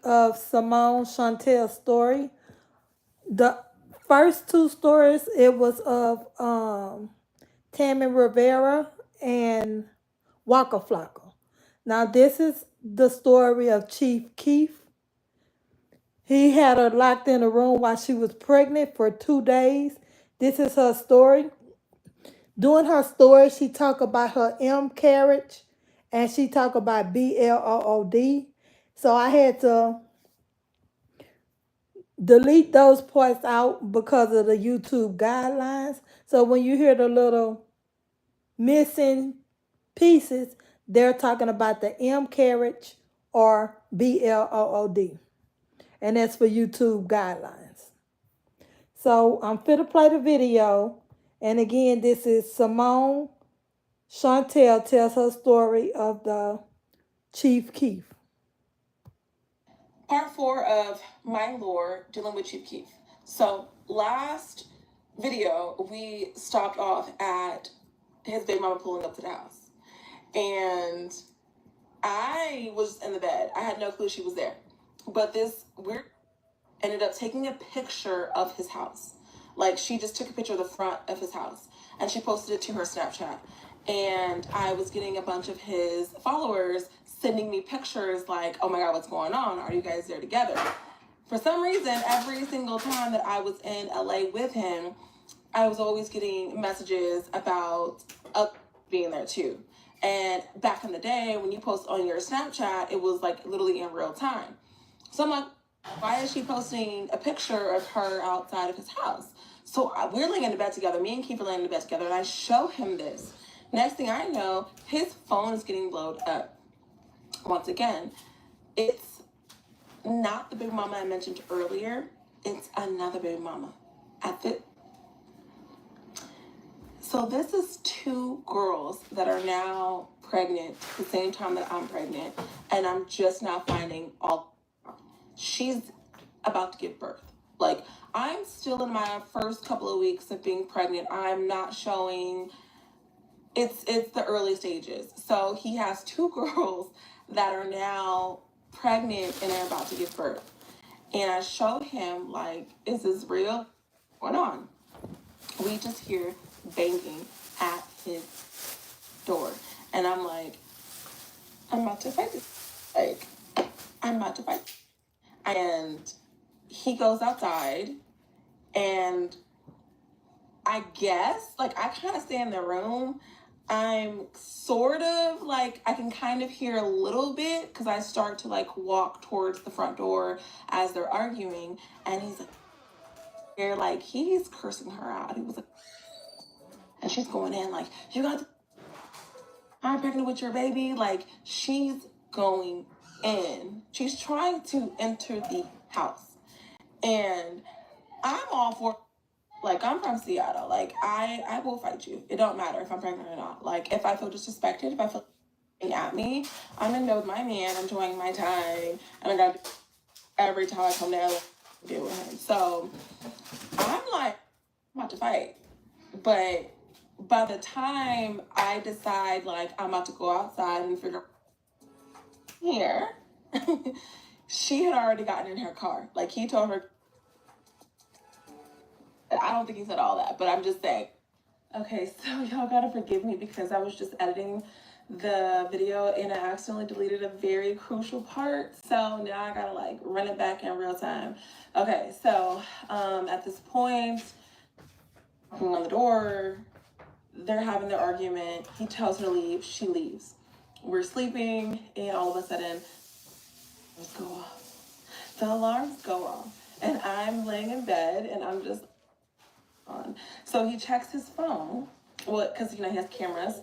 of Simone Shontells' story. The first two stories, it was of Tammy Rivera and Waka Flocka. Now this is the story of Chief Keef. He had her locked in a room while she was pregnant for 2 days. This is her story. During her story, she talked about her M carriage and she talked about BLOOD. So I had to delete those parts out because of the YouTube guidelines. So when you hear the little missing pieces, they're talking about the M carriage or BLOOD. And that's for YouTube guidelines. So I'm fit to play the video. And again, this is Simone Shontells tells her story of the Chief Keef. Part 4 of my lore dealing with Chief Keef. So last video, we stopped off at his baby mama pulling up to the house. And I was in the bed. I had no clue she was there. But this weird ended up taking a picture of his house. Like, she just took a picture of the front of his house and she posted it to her Snapchat. And I was getting a bunch of his followers sending me pictures like, oh my God, what's going on? Are you guys there together? For some reason, every single time that I was in LA with him, I was always getting messages about being there too. And back in the day, when you post on your Snapchat, it was like literally in real time. So I'm like, why is she posting a picture of her outside of his house? So we're laying in the bed together. Me and Keith are laying in the bed together, and I show him this. Next thing I know, his phone is getting blown up. Once again, it's not the baby mama I mentioned earlier. It's another baby mama. So this is 2 girls that are now pregnant the same time that I'm pregnant, and I'm just now finding all. She's about to give birth. Like, I'm still in my first couple of weeks of being pregnant. I'm not showing. It's the early stages. So he has 2 girls that are now pregnant and they're about to give birth. And I show him, like, is this real? What's going on? We just hear banging at his door. And I'm like, I'm about to fight this. Like, I'm about to fight. And he goes outside, and I guess, like, I kind of stay in the room. I'm sort of like, I can kind of hear a little bit because I start to like walk towards the front door as they're arguing. And he's like, they're like, he's cursing her out. He was like, and she's going in like, you got to, I'm pregnant with your baby. Like, she's going in. She's trying to enter the house. And I'm all for, like, I'm from Seattle. Like, I will fight you. It don't matter if I'm pregnant or not. Like, if I feel disrespected, if I feel at me, I'm in there with my man, enjoying my time, and I got every time I come there, like, deal with him. So I'm like, I'm about to fight. But by the time I decide, like, I'm about to go outside and figure here, she had already gotten in her car. Like, he told her, I don't think he said all that, but I'm just saying. Okay, so y'all gotta forgive me because I was just editing the video and I accidentally deleted a very crucial part. So now I gotta like run it back in real time. Okay, so at this point, knocking on the door, they're having their argument. He tells her to leave, she leaves. We're sleeping, and all of a sudden, go off. The alarms go off, and I'm laying in bed, and I'm just on. So he checks his phone, well, because you know he has cameras.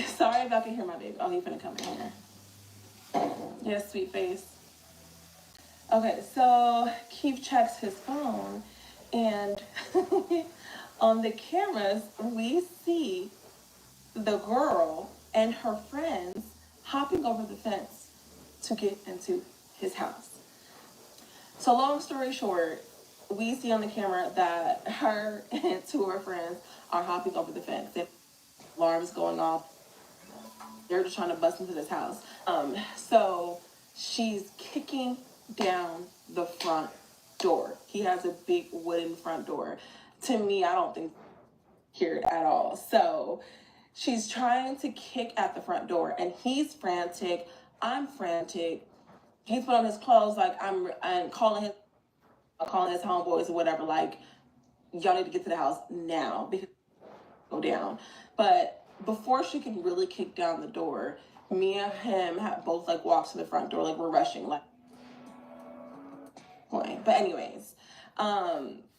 Sorry if y'all can hear my baby. Oh, he's gonna come in here. Yes, sweet face. Okay, so Keith checks his phone, and on the cameras, we see the girl and her friends hopping over the fence to get into his house. So long story short, we see on the camera that her and 2 of her friends are hopping over the fence. The alarms going off. They're just trying to bust into this house. So she's kicking down the front door. He has a big wooden front door. To me, I don't think cured at all. So she's trying to kick at the front door, and he's frantic. I'm frantic. He's put on his clothes like I'm calling his homeboys or whatever. Like, y'all need to get to the house now because go down. But before she can really kick down the door, me and him have both like walked to the front door, like we're rushing, like point. But anyways,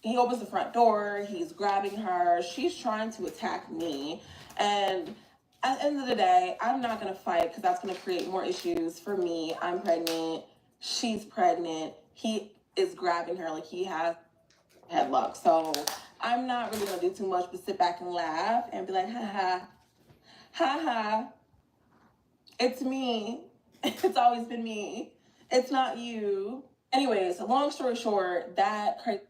he opens the front door, he's grabbing her, she's trying to attack me, and at the end of the day, I'm not gonna fight because that's gonna create more issues for me. I'm pregnant, she's pregnant, he is grabbing her like he has headlock. So I'm not really gonna do too much but sit back and laugh and be like, ha, it's me. It's always been me. It's not you. Anyways, long story short, that crazy,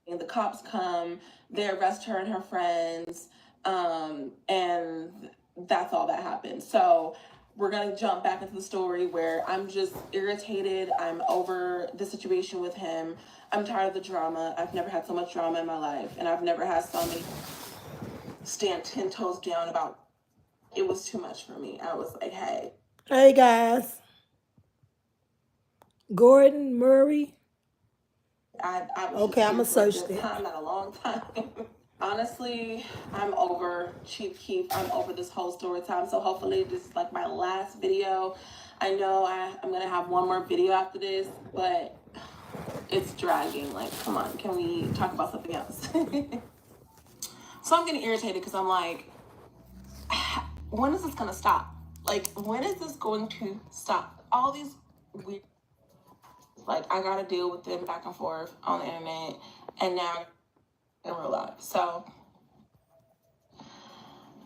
the cops come, they arrest her and her friends, and that's all that happened. So we're gonna jump back into the story where I'm just irritated. I'm over the situation with him. I'm tired of the drama. I've never had so much drama in my life, and I've never had so many stand 10 toes down about it. Was too much for me. I was like, hey. Hey guys, Gordon Murray. I was Okay, just I'm here gonna for a search good it. time, not a long time. Honestly, I'm over Chief Keef. I'm over this whole story time. So hopefully this is like my last video. I know I'm gonna have one more video after this, but it's dragging. Like, come on, can we talk about something else? So I'm getting irritated because I'm like, when is this gonna stop? Like, when is this going to stop? All these weird, like, I gotta deal with them back and forth on the internet, and now in real life. So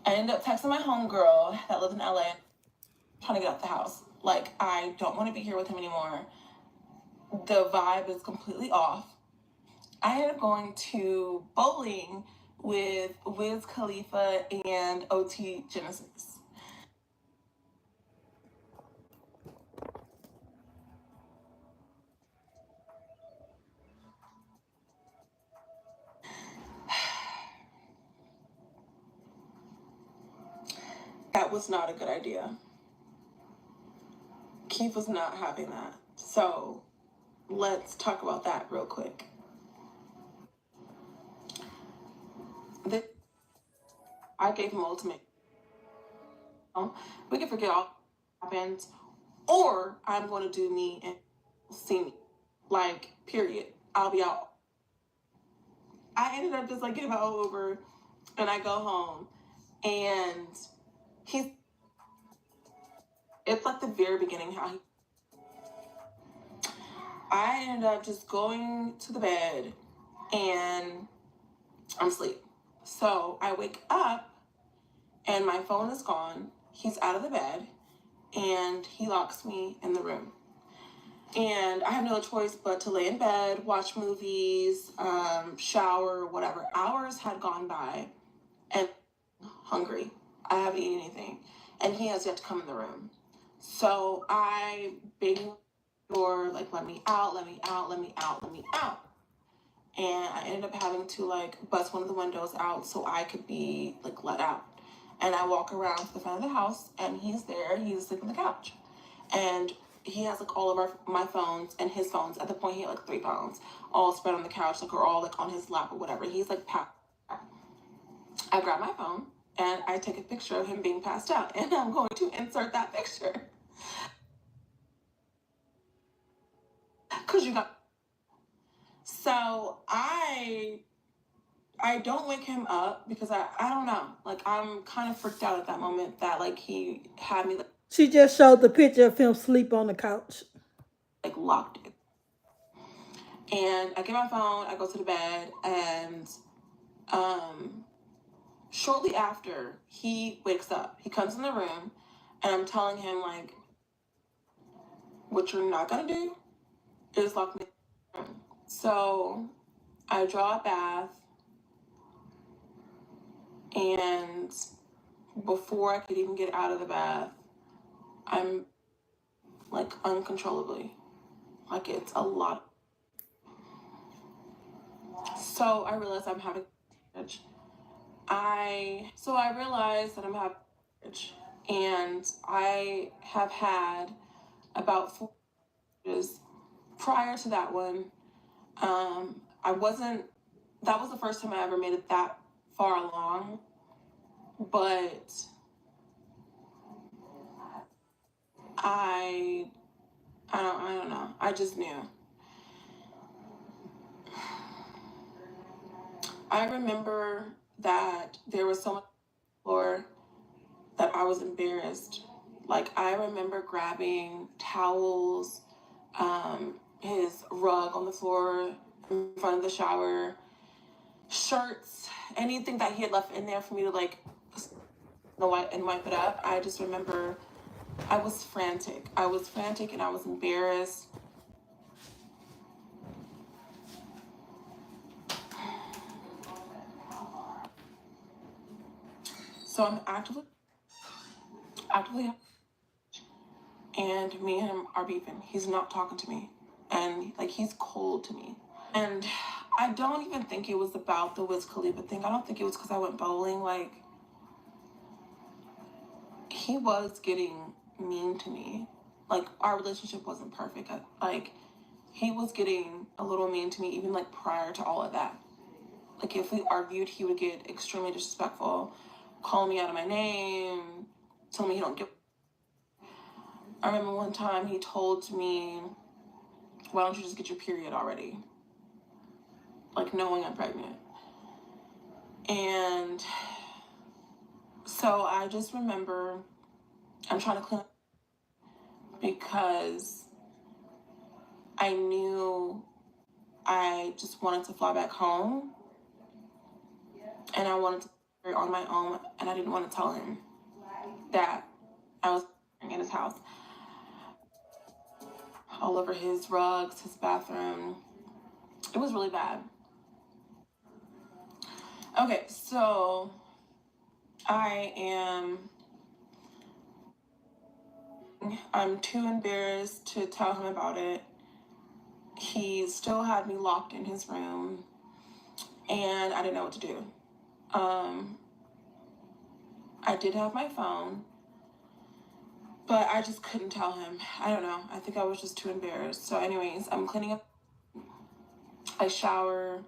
I ended up texting my homegirl that lives in LA, trying to get out the house. Like, I don't want to be here with him anymore. The vibe is completely off. I ended up going to bowling with Wiz Khalifa and OT Genesis. That was not a good idea. Keith was not having that. So let's talk about that real quick. I gave him ultimate. We can forget all that happens, or I'm going to do me and see me. Like, period. I'll be out. I ended up just like getting my all over, and I go home, and he's. It's like the very beginning how he. I ended up just going to the bed, and I'm asleep. So I wake up, and my phone is gone. He's out of the bed, and he locks me in the room. And I have no choice but to lay in bed, watch movies, shower, whatever. Hours had gone by, and hungry. I haven't eaten anything, and he has yet to come in the room. So I bang the door, like, let me out, let me out, let me out, let me out. And I ended up having to like bust one of the windows out so I could be like let out. And I walk around to the front of the house, and he's there. He's asleep on the couch, and he has like all of my phones and his phones. At the point, he had like 3 phones, all spread on the couch, like, or all like on his lap or whatever. He's like, I grab my phone and I take a picture of him being passed out, and I'm going to insert that picture because you got. So I don't wake him up because I don't know. Like, I'm kind of freaked out at that moment that like he had me She just showed the picture of him sleep on the couch. like locked in. And I get my phone, I go to the bed, and shortly after he wakes up, he comes in the room, and I'm telling him like, what you're not gonna do is lock me in the room. So I draw a bath, and before I could even get out of the bath, I'm like uncontrollably Like, it's a lot. So I realized I'm having I realized that I'm having and I have had about 4 years prior to that one. I wasn't that was the first time I ever made it that far along, but I I don't know. I just knew. I remember that there was so much floor that I was embarrassed. Like, I remember grabbing towels, his rug on the floor in front of the shower, shirts, anything that he had left in there for me to like wipe it up. I just remember I was frantic. I was frantic and I was embarrassed. So I'm actively, and me and him are beefing. He's not talking to me, and like he's cold to me. And I don't even think it was about the Wiz Khalifa thing. I don't think it was because I went bowling. Like, he was getting mean to me. Like, our relationship wasn't perfect. Like, he was getting a little mean to me even like prior to all of that. Like, if we argued, he would get extremely disrespectful, call me out of my name, tell me he don't give. I remember one time he told me, "Why don't you just get your period already?" Like, knowing I'm pregnant. And so I just remember I'm trying to clean up because I knew I just wanted to fly back home and I wanted to be on my own, and I didn't want to tell him that I was in his house. All over his rugs, his bathroom. It was really bad. Okay, so I'm too embarrassed to tell him about it. He still had me locked in his room, and I didn't know what to do. I did have my phone, but I just couldn't tell him. I don't know. I think I was just too embarrassed. So, anyways, I'm cleaning up. I shower.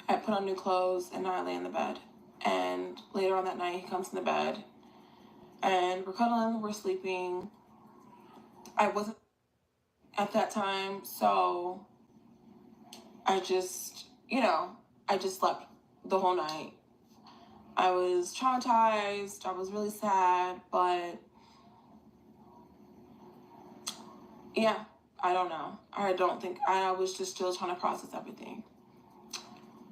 I put on new clothes, and I lay in the bed. And later on that night, he comes in the bed, and we're cuddling. We're sleeping. I wasn't at that time, so I just, I just slept the whole night. I was traumatized. I was really sad, but yeah, I don't know. I don't think I was just still trying to process everything.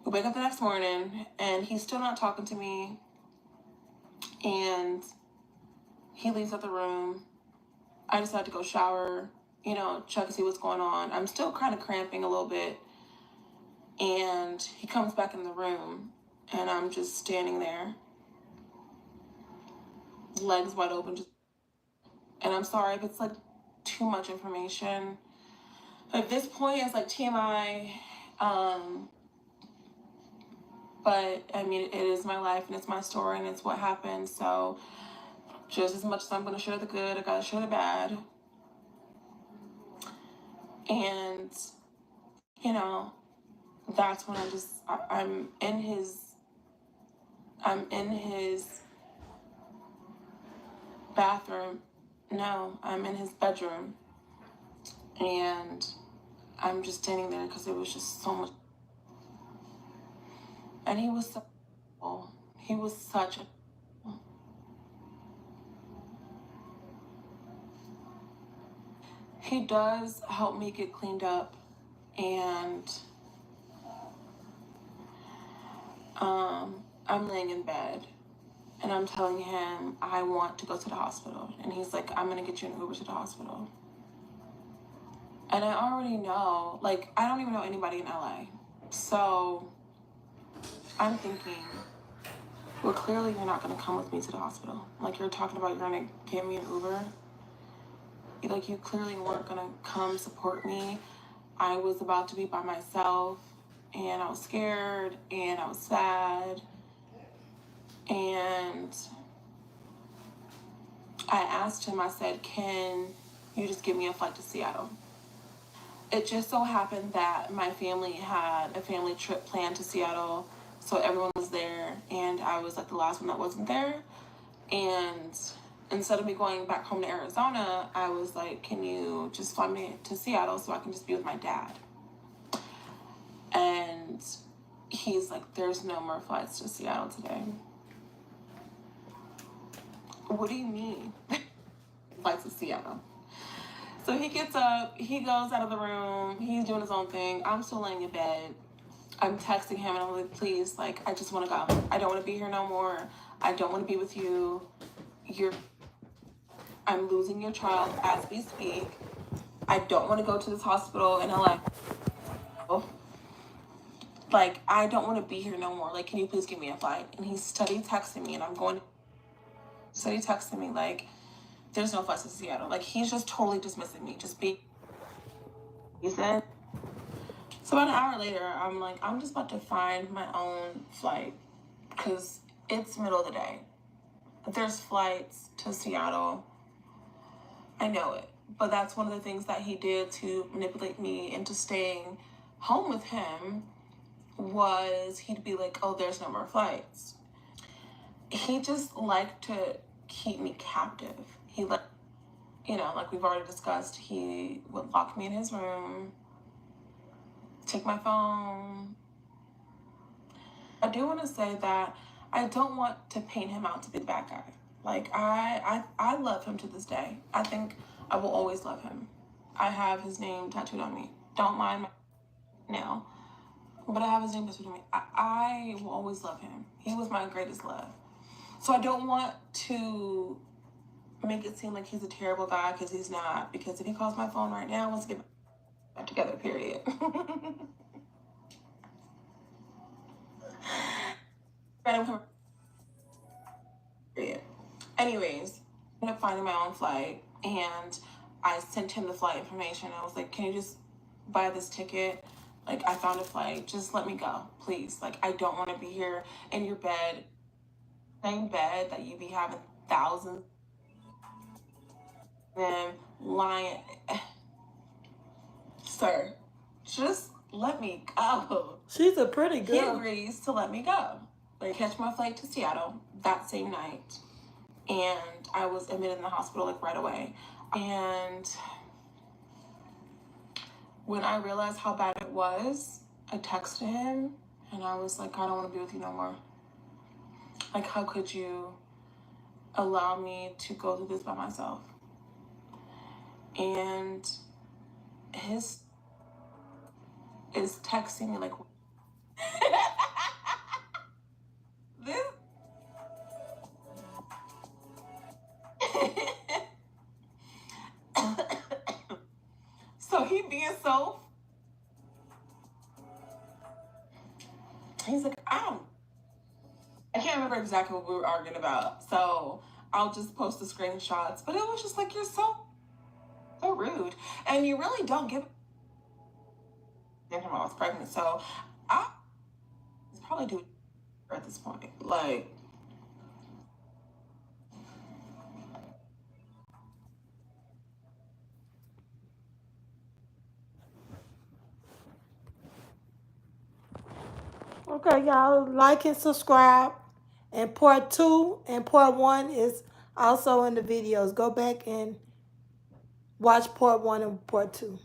We wake up the next morning and he's still not talking to me, and he leaves out the room. I decided to go shower, check to see what's going on. I'm still kind of cramping a little bit, and he comes back in the room, and I'm just standing there, legs wide open, and I'm sorry if it's like too much information. At this point, it's like TMI, but I mean, it is my life and it's my story and it's what happened. So, just as much as I'm going to share the good, I got to share the bad. And, that's when I'm in his bathroom. No, I'm in his bedroom. And I'm just standing there because it was just so much. And he was he was such a, he does help me get cleaned up, and I'm laying in bed and I'm telling him I want to go to the hospital, and he's like, "I'm gonna get you an Uber to the hospital." And I already know, like, I don't even know anybody in LA, so I'm thinking, well, clearly you're not gonna come with me to the hospital. Like, you're talking about you're gonna get me an Uber. like, you clearly weren't gonna come support me. I was about to be by myself, and I was scared, and I was sad, and I asked him, I said, can you just give me a flight to Seattle? It just so happened that my family had a family trip planned to Seattle, so everyone was there, and I was like the last one that wasn't there. And instead of me going back home to Arizona, I was like, can you just fly me to Seattle so I can just be with my dad? And he's like, there's no more flights to Seattle today. What do you mean? Flights to Seattle. So he gets up, he goes out of the room, he's doing his own thing. I'm still laying in bed. I'm texting him and I'm like, please, like, I just want to go. I don't want to be here no more. I don't want to be with you. I'm losing your child as we speak. I don't want to go to this hospital in LA. Like, I don't want to be here no more. Like, can you please give me a flight? And he's steady texting me, and I'm going steady texting me, like, there's no flights to Seattle. Like, he's just totally dismissing me. He said. So about an hour later, I'm like, I'm just about to find my own flight because it's middle of the day. There's flights to Seattle. I know it. But that's one of the things that he did to manipulate me into staying home with him was he'd be like, oh, there's no more flights. He just liked to keep me captive. He like, like we've already discussed, he would lock me in his room, take my phone. I do want to say that I don't want to paint him out to be the bad guy. Like, I love him to this day. I think I will always love him. I have his name tattooed on me. Don't mind my now. But I have his name tattooed on me. I will always love him. He was my greatest love. So I don't want to make it seem like he's a terrible guy because he's not. Because if he calls my phone right now, let's get back together, period. Anyways, I ended up finding my own flight and I sent him the flight information. I was like, can you just buy this ticket? Like, I found a flight. Just let me go, please. Like, I don't want to be here in your bed, same bed that you be having thousands of them lying. Sir, just let me go. She's a pretty He girl. agrees to let me go. I catch my flight to Seattle that same night. And I was admitted in the hospital like right away. And when I realized how bad it was, I texted him and I was like, I don't want to be with you no more. Like, how could you allow me to go through this by myself? And his is texting me like this. So he being so, he's like, I can't remember exactly what we were arguing about, so I'll just post the screenshots. But it was just like, you're so rude, and you really don't give a damn I was pregnant. So I was probably doing at this point, like. Okay, y'all like and subscribe. And part 2 and part 1 is also in the videos. Go back and watch part 1 and part 2.